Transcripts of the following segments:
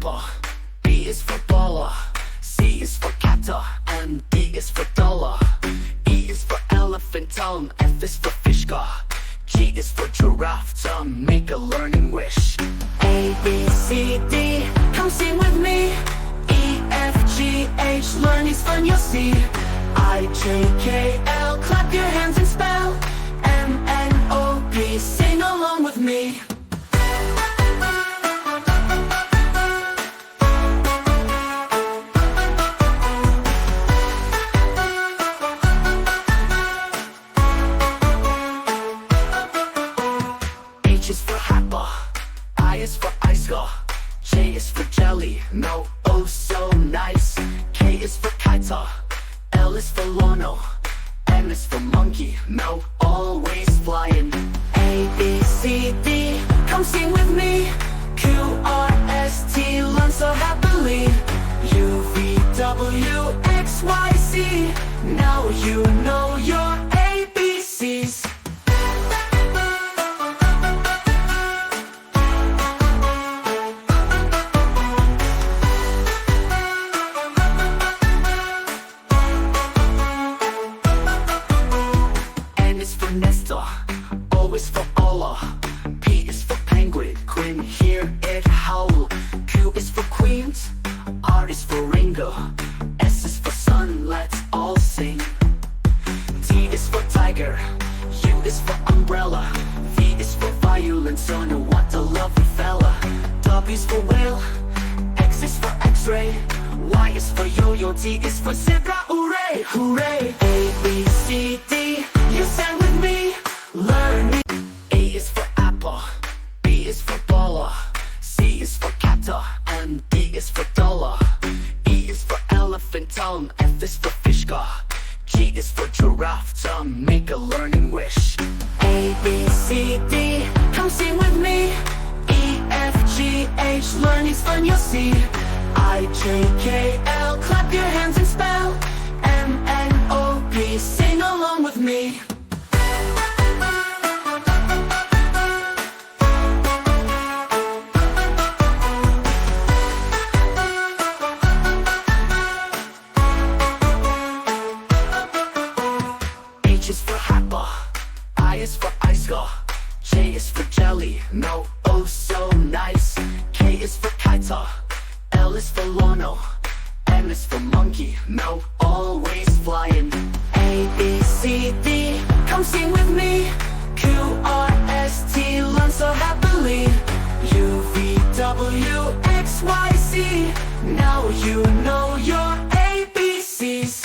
apple, B is for baller, C is for captor, and D is for dollar. E is for elephant tongue, F is for fish car, G is for giraffe to make a learning wish. A, B, C, D, come sing with me. E, F, G, H, learning's fun you'll see. I, J, K, L, clap your hands and spell. M, N, O, P, sing along with me. H is for apple, I is for icicle, J is for jelly, no, oh so nice. K is for kiter, L is for Lono, M is for monkey, no, always flying. A, B, C, D, come sing with me. Q, R, S, T, learn so happily. U, V, W, X, Y, Z, now you know your ABCs. Nestor, O is for Allah, P is for penguin, Quinn, hear it howl. Q is for queens, R is for Ringo, S is for sun, let's all sing. T is for tiger, U is for umbrella, V is for violin, so know what a lovely fella. W is for whale, X is for x-ray, Y is for yo-yo, T is for zebra, hooray, hooray. A, B, C, D, you sang with me, learn me. A is for apple, B is for baller, C is for captor, and D is for dollar. E is for elephant tongue, F is for fish car, G is for giraffe to make a learning wish. A, B, C, D, come sing with me. E, F, G, H, learning's fun you'll see. I, J, K, L, clap your hands and spell. M, N, O, P, sing along with me. H is for apple, I is for icicle, J is for jelly, no, oh so nice. K is for kiter, L is for Lono, M is for monkey, no, always flying. A, B, C, D, come sing with me. Q, R, S, T, learn so happily. U, V, W, X, Y, Z, now you know your ABCs.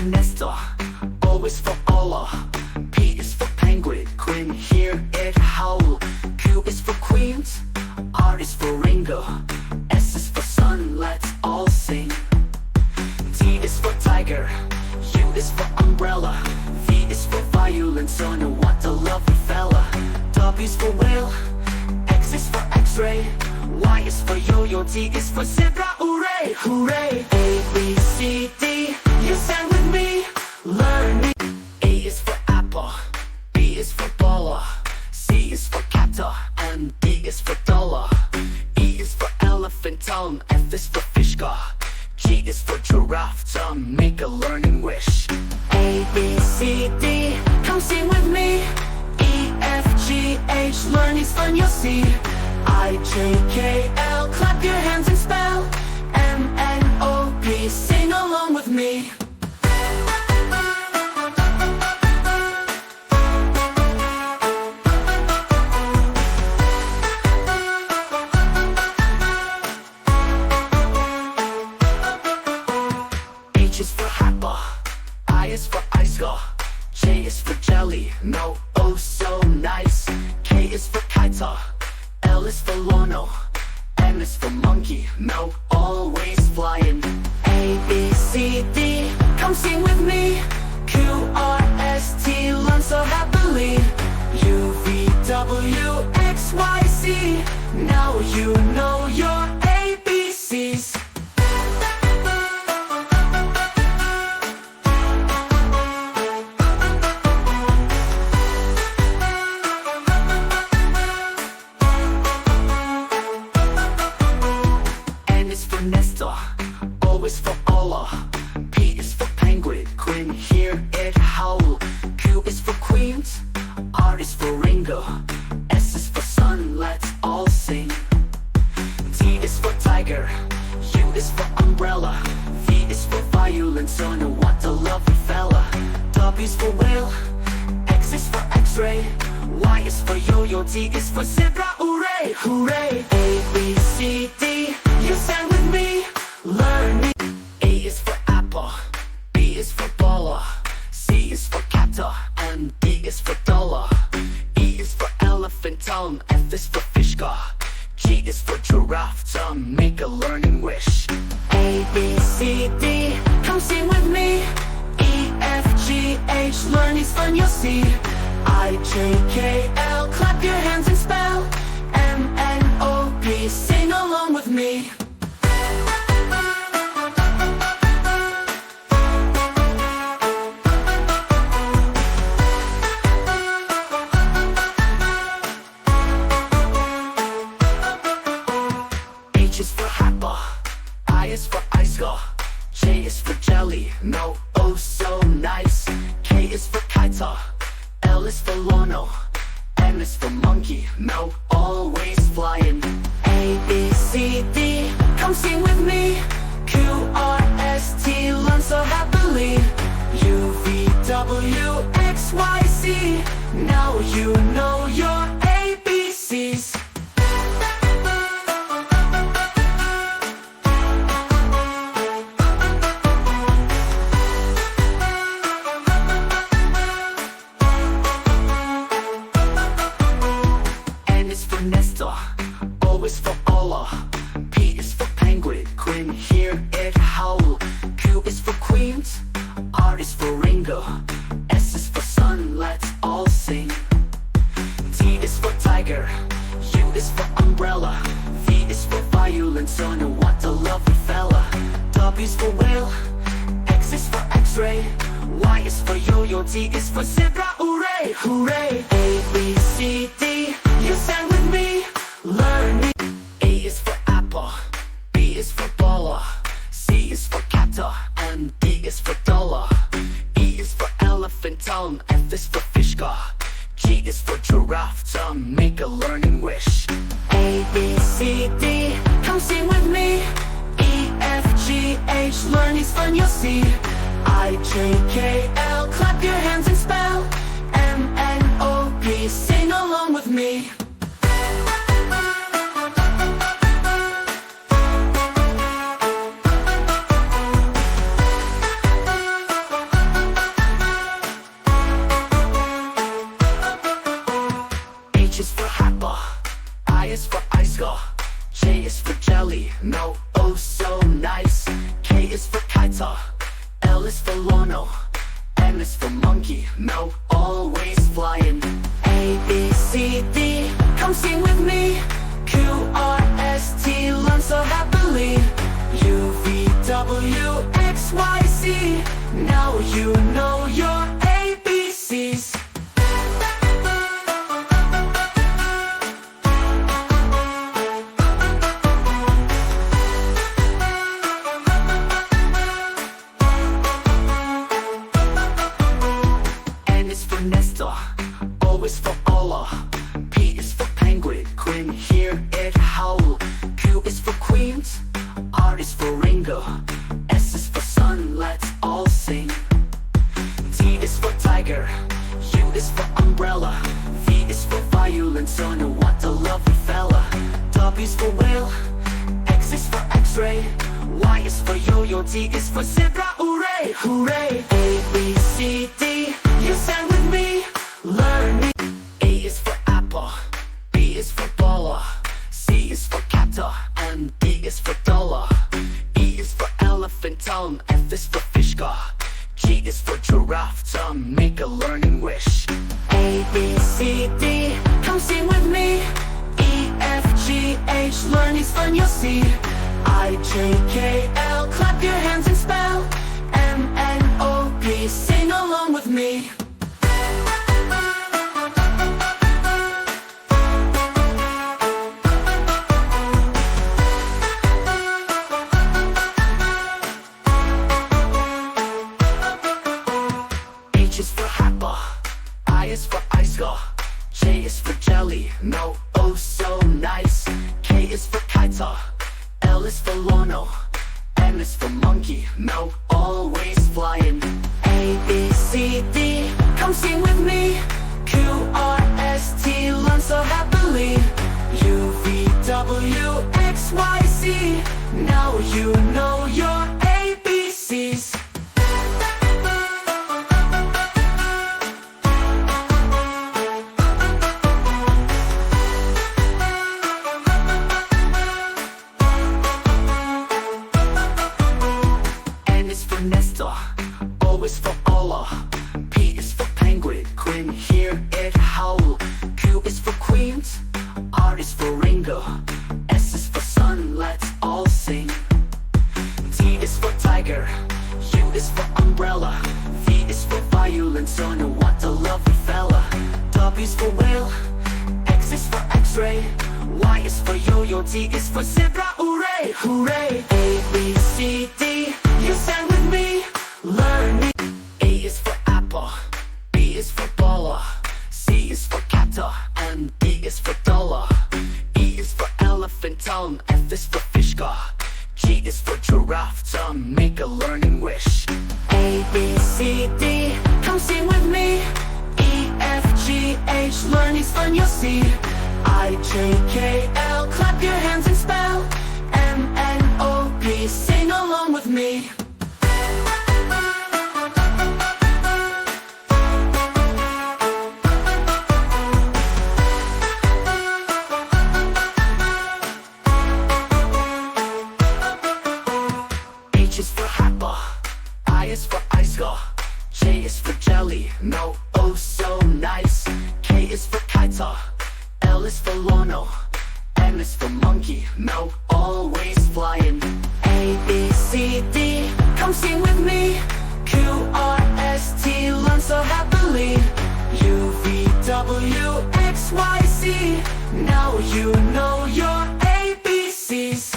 Nestor, O is for Allah, P is for penguin, Quinn, hear it howl. Q is for queens, R is for Ringo, S is for sun, let's all sing. T is for tiger, U is for umbrella, V is for violin, so know what a lovely fella. W is for whale, X is for x-ray, Y is for yo-yo, T is for zebra, hooray, hooray. A, B, C, D, you sang with me, learn me. A is for apple, B is for baller, C is for captor, and D is for dollar. E is for elephant tongue, F is for fish car, G is for giraffe to make a learning wish. A, B, C, D, come sing with me. E, F, G, H, learning's fun you'll see. I, J, K, L, clap your hands and spell. M, N, O, P, sing along with me. H is for apple, I is for icicle, J is for jelly, no, oh so nice. K is for kiter, L is for Lono, M is for monkey, no, always flying. A, B, C, D, come sing with me. Q, R, S, T, learn so happily. U, V, W, X, Y, Z, now you know your ABCs. tiger, U is for umbrella, V is for violence, oh no, what a lovely fella. W is for whale, X is for x-ray, Y is for yo-yo, Z is for zebra, hooray, hooray. A, B, C, D, you sang with me, learn me. A is for apple, B is for baller, C is for captor, and D is for dollar. E is for elephant tongue, F is for fish gar, G is for giraffe tongue, make a learning wish. A, B, C, D, come sing with me. E, F, G, H, learn is fun, you'll see. I, J, K, L, clap your hands and spell. M, N, O, P, sing along with me. H is for apple, I is for icicle, J is for jelly, no, oh so nice. K is for kiter, L is for Lono, M is for monkey, no, always flying. A, B, C, D, come sing with me. Q, R, S, T, learn so happily. U, V, W, X, Y, Z, now you know your ABCs. Nestor, O is for Allah, P is for penguin, Quinn, hear it howl. Q is for queens, R is for Ringo, S is for sun, let's all sing. T is for tiger, U is for umbrella, V is for violence, oh no, what a lovely fella. W is for whale, X is for x-ray, Y is for yo-yo, Z is for zebra, hooray, hooray. A, B, C, D, you sang with me, learn me. A is for apple, B is for baller, C is for captor, and D is for dollar. E is for elephant tongue, F is for fish gar, G is for giraffe tongue, make a learning wish. A, B, C, D, come sing with me. E, F, G, H, learn is fun, you'll see. I, J, K, L, clap your hands and spell. M, N, O, P, sing along with me. H is for apple, I is for icicle, J is for jelly, no, oh so nice. K is for kiter, L is for Lono, M is for monkey, no, always flying. A, B, C, D, come sing with me. Q, R, S, T, learn so happily. U, V, W, X, Y, Z, now you know your ABCs. Nestor, O is for Allah, P is for penguin, Quinn, hear it howl. Q is for queens, R is for Ringo, S is for sun, let's all sing. T is for tiger, U is for umbrella, V is for violence, oh no, what a lovely fella. W is for whale, X is for x-ray, Y is for yo-yo, Z is for zebra, hooray, hooray. A, B, C, D, you sang with me, learn me. A is for apple, B is for baller, C is for captor, and D is for dollar. E is for elephant tongue, F is for fish gar, G is for giraffe tongue, make a learning wish. A, B, C, D, come sing with me. E, F, G, H, learn is fun, you'll see. I, J, K, L, clap your hands and spell. M, N, O, P, sing along with me. H is for apple, I is for icicle, J is for jelly, no, oh so nice. K is for kiter, L L is for Lono, M is for monkey, no, always flying. A, B, C, D, come sing with me. Q, R, S, T, learn so happily. U, V, W, X, Y, Z, now you know your ABCs. N is for Nestor, O is for Allah, P is for penguin, Quinn, hear it howl. Q is for queens, R is for Ringo, S is for sun, let's all sing. T is for tiger, U is for umbrella, V is for violence, oh no, what a lovely fella. W is for whale, X is for x-ray, Y is for yo-yo, Z is for zebra, hooray, hooray. A, B, C, D, you sang with me, learn me. A is for apple, B is for baller, C is for catter, and D is for dollar. E is for elephant tongue, F is for fish gar, G is for giraffe tongue, make a learning wish. A, B, C, D, come sing with me. E, F, G, H, learn is fun, you'll see. I, J, K, L, clap your hands and spell. M, N, O, P, sing along with me. H is for Happa, I is for Icegar, J is for jelly, no, oh so nice. K is for Kaita, L is for Lono, M is for monkey, no, always flying. A, B, C, D, come sing with me. Q, R, S, T, learn so happily. U, V, W, X, Y, Z, now you know your ABCs.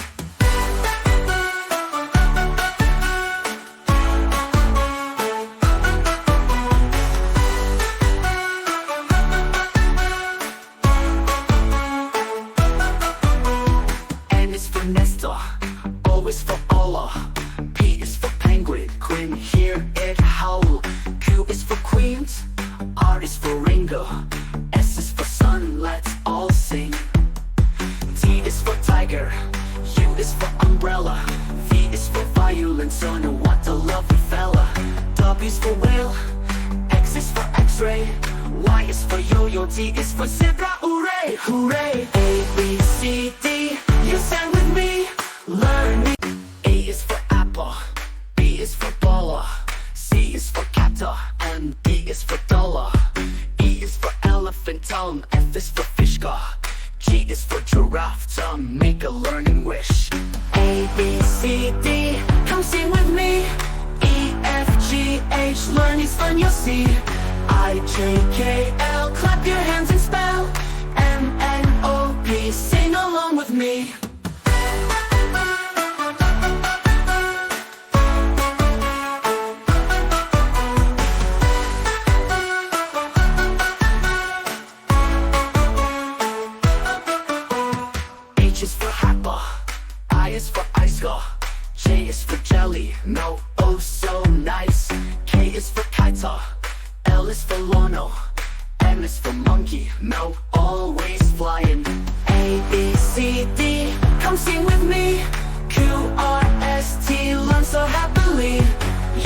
N is for Nestor, O is for Allah, P is for penguin, Quinn, hear it howl. Q is for queens, R is for Ringo, S is for sun, let's all sing. T is for tiger, U is for umbrella, V is for violence, oh no, what a lovely fella. W is for whale, X is for x-ray, Y is for yo-yo, Z is for zebra, hooray, hooray. A, B, C, D, you sang with me, learn me. A is for apple, B is for baller, C is for catter, and D is for dollar. E is for elephant tongue, F is for fish gar, G is for giraffe tongue, make a learning wish. A, B, C, D, come sing with me. E, F, G, H, learn is fun, you'll see. I, J, K, L, clap your hands and spell. M, N, O, P, sing along with me. H is for Happa, I is for Icegar, J is for jelly, no, oh so nice. K is for Kaita, L is for Lono, M is for monkey, no, always flying. A, B, C, D, come sing with me. Q, R, S, T, learn so happily.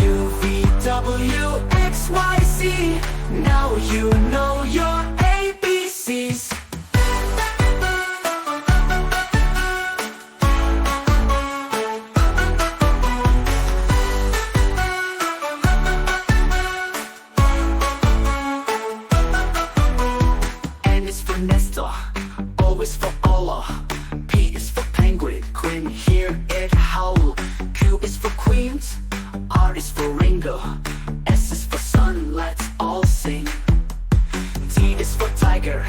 U, V, W, X, Y, Z, now you know your ABCs. N is for Nestor, O is for Allah, P is for penguin, Quinn, hear it howl. Q is for queens, R is for Ringo, S is for sun, let's all sing. T is for tiger,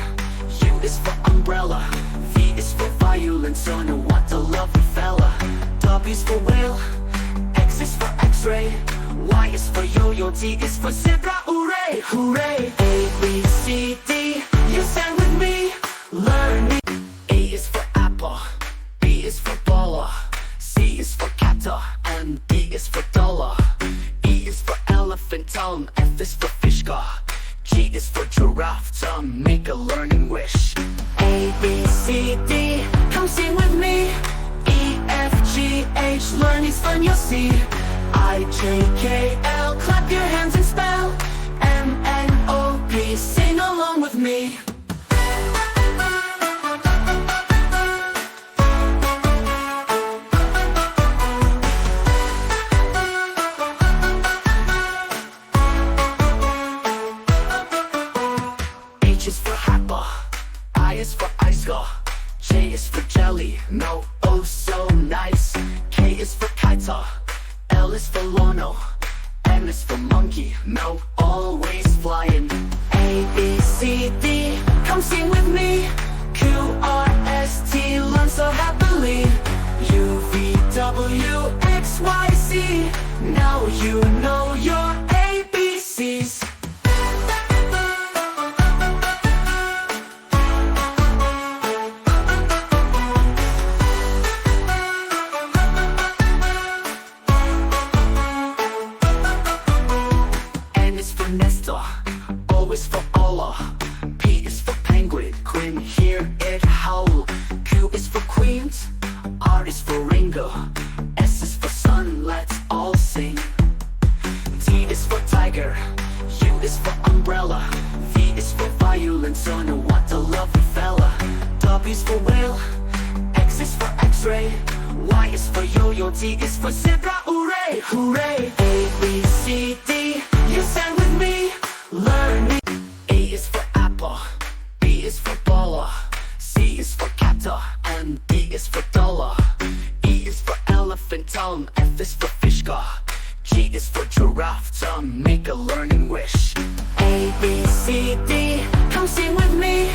U is for umbrella, V is for violence, oh no, what a lovely fella. W is for whale, X is for x-ray, Y is for yo-yo, Z is for zebra, hooray, hooray. A, B, C, D, you sang with me, learn me. A is for apple, B is for baller, and D is for dollar. E is for elephant tongue, F is for fish gar. G is for giraffe tongue, make a learning wish. A, B, C, D, come sing with me. E, F, G, H, learning's fun you'll see. I, J, K, L, clap your hands and spell. M, N, O, P, sing along with me. H is for Happa, I is for Icegar. J is for jelly, no, oh so nice. K is for Kaita, L is for Lono. M is for monkey, no, always flying. A, B, C, D, come sing with me. Q, R, S, T, learn so happily. U, V, W, X, Y, Z, now you know your ABCs. N is for Nestor, O is for Allah. P is for penguin, Quinn, hear it howl. Q is for queens, R is for Ringo. S is for sun, let's all sing. T is for tiger, U is for umbrella. V is for violence, oh no, what a lovely fella. W is for whale, X is for x-ray. Y is for yo-yo, T is for zebra, hooray, hooray. A, B, C, D, you sang with me, learning. A is for apple, B is for baller. C is for captor, and D is for dollar. E is for elephant tongue, F is for fish gar. G is for giraffe tongue, make a learning wish. A, B, C, D, come sing with me.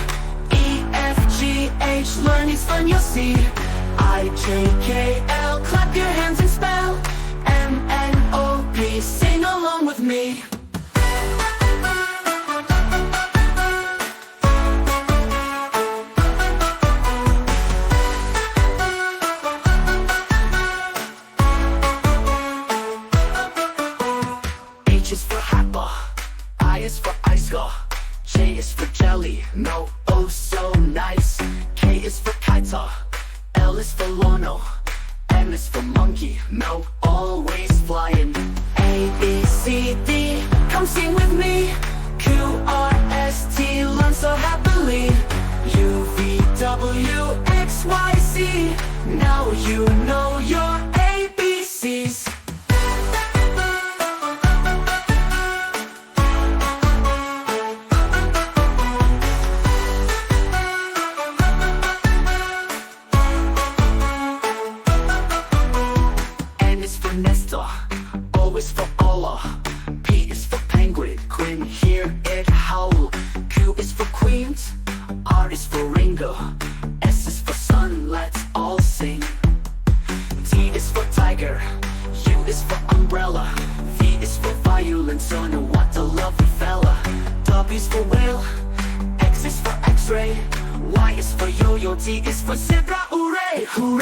E, F, G, H, learning's fun you'll see. I, J, K, L, clap your hands and spell. M, N, O, P, sing along with me. H is for Happa, I is for Icegar. J is for jelly, no, oh so nice. K is for Kaita, L is for Lono. M is for monkey, no, always flying. A, B, C, D, come sing with me. Q, R, S, T, learn so happily. U, V, W, X, Y, Z, now you know your ABCs. N is for Nestor, O is for Allah. P is for penguin, Quinn, hear it howl. Q is for queens, R is for Ringo. S is for sun, let's all sing. T is for tiger, U is for umbrella. V is for violence, oh no, what a lovely fella. W is for whale, X is for x-ray. Y is for yo-yo, T is for zebra, hooray, hooray.